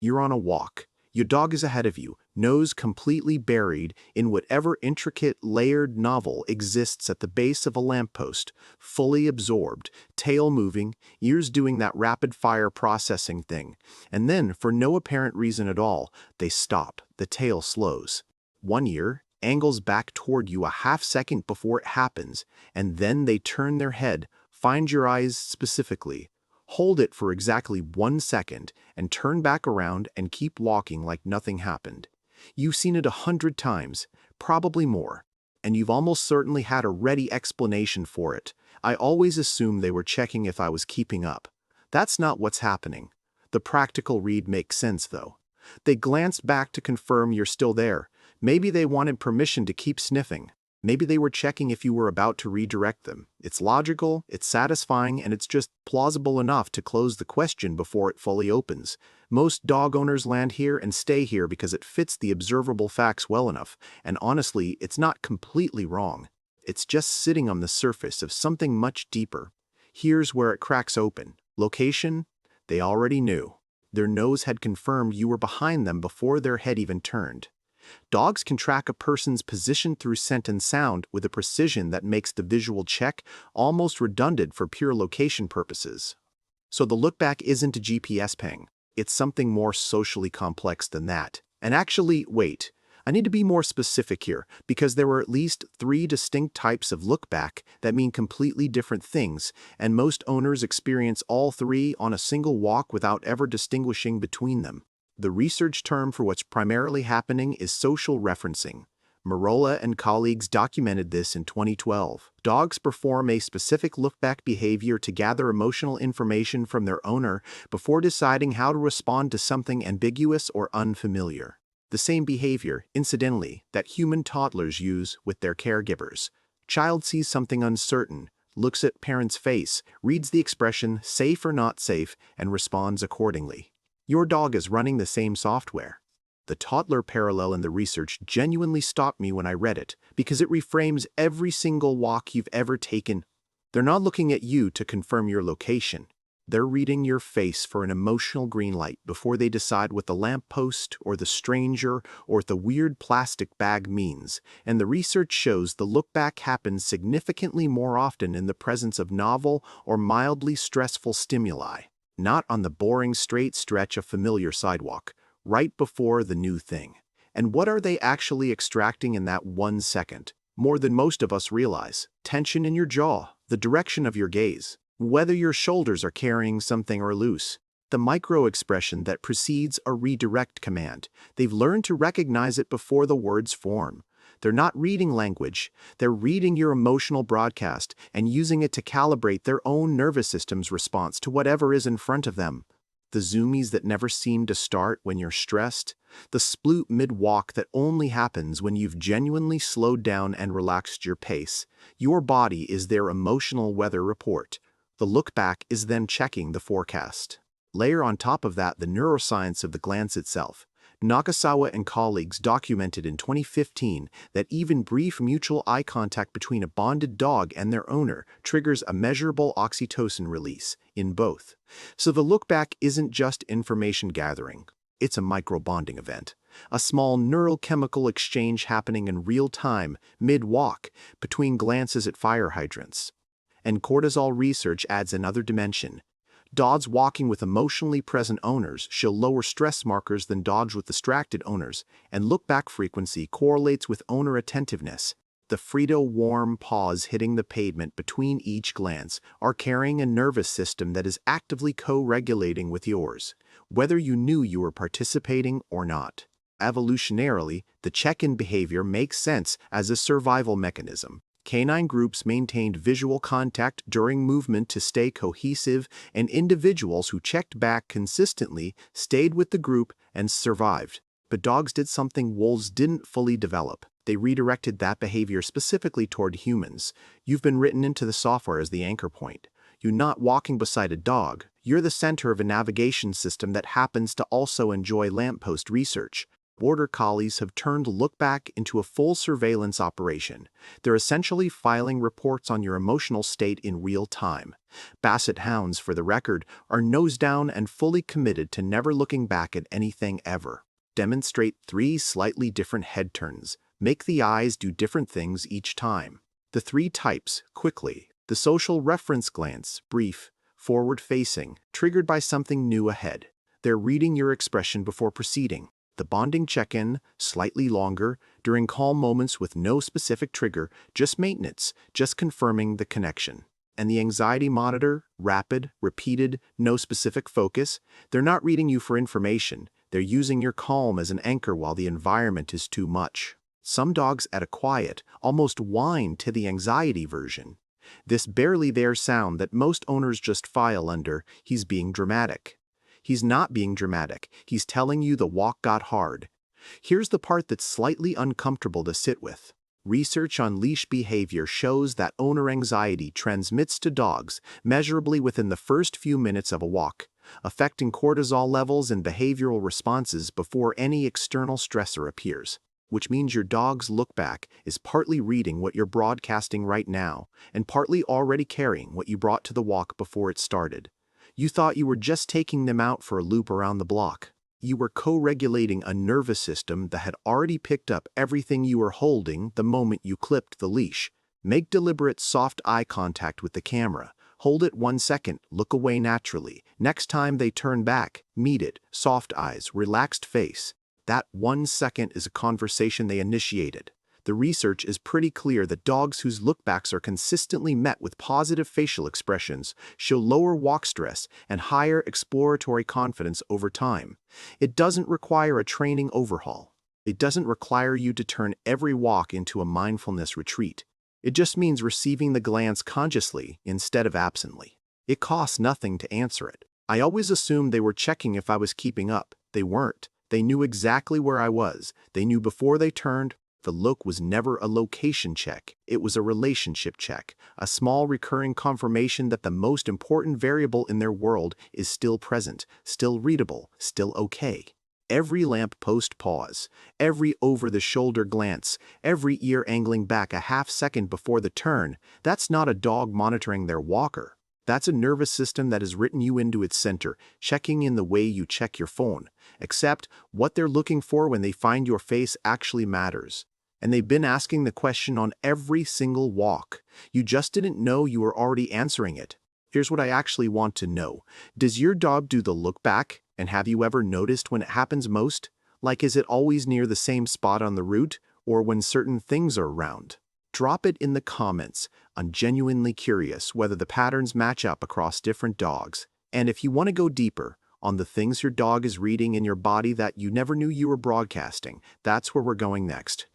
You're on a walk. Your dog is ahead of you, nose completely buried in whatever intricate, layered novel exists at the base of a lamppost, fully absorbed, tail moving, ears doing that rapid-fire processing thing. And then, for no apparent reason at all, they stop. The tail slows. One ear angles back toward you a half second before it happens, and then they turn their head, find your eyes specifically, hold it for exactly 1 second, and turn back around and keep walking like nothing happened. You've seen it 100 times, probably more, and you've almost certainly had a ready explanation for it. I always assumed they were checking if I was keeping up. That's not what's happening. The practical read makes sense, though. They glanced back to confirm you're still there. Maybe they wanted permission to keep sniffing. Maybe they were checking if you were about to redirect them. It's logical, it's satisfying, and it's just plausible enough to close the question before it fully opens. Most dog owners land here and stay here because it fits the observable facts well enough, and honestly, it's not completely wrong. It's just sitting on the surface of something much deeper. Here's where it cracks open. Location? They already knew. Their nose had confirmed you were behind them before their head even turned. Dogs can track a person's position through scent and sound with a precision that makes the visual check almost redundant for pure location purposes. So the look back isn't a GPS ping. It's something more socially complex than that. And actually, wait, I need to be more specific here, because there are at least 3 distinct types of look back that mean completely different things, and most owners experience all 3 on a single walk without ever distinguishing between them. The research term for what's primarily happening is social referencing. Marola and colleagues documented this in 2012. Dogs perform a specific look-back behavior to gather emotional information from their owner before deciding how to respond to something ambiguous or unfamiliar. The same behavior, incidentally, that human toddlers use with their caregivers. Child sees something uncertain, looks at parent's face, reads the expression safe or not safe, and responds accordingly. Your dog is running the same software. The toddler parallel in the research genuinely stopped me when I read it, because it reframes every single walk you've ever taken. They're not looking at you to confirm your location. They're reading your face for an emotional green light before they decide what the lamppost or the stranger or the weird plastic bag means, and the research shows the look back happens significantly more often in the presence of novel or mildly stressful stimuli. Not on the boring straight stretch of familiar sidewalk, right before the new thing. And what are they actually extracting in that 1 second? More than most of us realize. Tension in your jaw, the direction of your gaze, whether your shoulders are carrying something or loose. The micro-expression that precedes a redirect command. They've learned to recognize it before the words form. They're not reading language, they're reading your emotional broadcast and using it to calibrate their own nervous system's response to whatever is in front of them. The zoomies that never seem to start when you're stressed, the sploot mid-walk that only happens when you've genuinely slowed down and relaxed your pace. Your body is their emotional weather report. The look back is them checking the forecast. Layer on top of that the neuroscience of the glance itself. Nakasawa and colleagues documented in 2015 that even brief mutual eye contact between a bonded dog and their owner triggers a measurable oxytocin release in both. So the look back isn't just information gathering, it's a micro-bonding event. A small neurochemical exchange happening in real time, mid-walk, between glances at fire hydrants. And cortisol research adds another dimension. Dogs walking with emotionally present owners show lower stress markers than dogs with distracted owners, and look-back frequency correlates with owner attentiveness. The Frito-warm paws hitting the pavement between each glance are carrying a nervous system that is actively co-regulating with yours, whether you knew you were participating or not. Evolutionarily, the check-in behavior makes sense as a survival mechanism. Canine groups maintained visual contact during movement to stay cohesive, and individuals who checked back consistently stayed with the group and survived. But dogs did something wolves didn't fully develop. They redirected that behavior specifically toward humans. You've been written into the software as the anchor point. You're not walking beside a dog. You're the center of a navigation system that happens to also enjoy lamppost research. Border Collies have turned look back into a full surveillance operation. They're essentially filing reports on your emotional state in real time. Basset Hounds, for the record, are nose down and fully committed to never looking back at anything ever. Demonstrate 3 slightly different head turns. Make the eyes do different things each time. The 3 types, quickly. The social reference glance, brief, forward-facing, triggered by something new ahead. They're reading your expression before proceeding. The bonding check-in, slightly longer, during calm moments with no specific trigger, just maintenance, just confirming the connection. And the anxiety monitor, rapid, repeated, no specific focus. They're not reading you for information. They're using your calm as an anchor while the environment is too much. Some dogs add a quiet, almost whine to the anxiety version. This barely there sound that most owners just file under, "He's being dramatic." He's not being dramatic. He's telling you the walk got hard. Here's the part that's slightly uncomfortable to sit with. Research on leash behavior shows that owner anxiety transmits to dogs measurably within the first few minutes of a walk, affecting cortisol levels and behavioral responses before any external stressor appears. Which means your dog's look back is partly reading what you're broadcasting right now and partly already carrying what you brought to the walk before it started. You thought you were just taking them out for a loop around the block. You were co-regulating a nervous system that had already picked up everything you were holding the moment you clipped the leash. Make deliberate soft eye contact with the camera. Hold it 1 second, look away naturally. Next time they turn back, meet it, soft eyes, relaxed face. That 1 second is a conversation they initiated. The research is pretty clear that dogs whose lookbacks are consistently met with positive facial expressions show lower walk stress and higher exploratory confidence over time. It doesn't require a training overhaul. It doesn't require you to turn every walk into a mindfulness retreat. It just means receiving the glance consciously instead of absently. It costs nothing to answer it. I always assumed they were checking if I was keeping up. They weren't. They knew exactly where I was. They knew before they turned. The look was never a location check. It was a relationship check, a small recurring confirmation that the most important variable in their world is still present, still readable, still okay. Every lamppost pause, every over-the-shoulder glance, every ear angling back a half second before the turn, that's not a dog monitoring their walker. That's a nervous system that has written you into its center, checking in the way you check your phone. Except what they're looking for when they find your face actually matters. And they've been asking the question on every single walk. You just didn't know you were already answering it. Here's what I actually want to know. Does your dog do the look back? And have you ever noticed when it happens most? Like, is it always near the same spot on the route, or when certain things are around? Drop it in the comments. I'm genuinely curious whether the patterns match up across different dogs. And if you want to go deeper on the things your dog is reading in your body that you never knew you were broadcasting, that's where we're going next.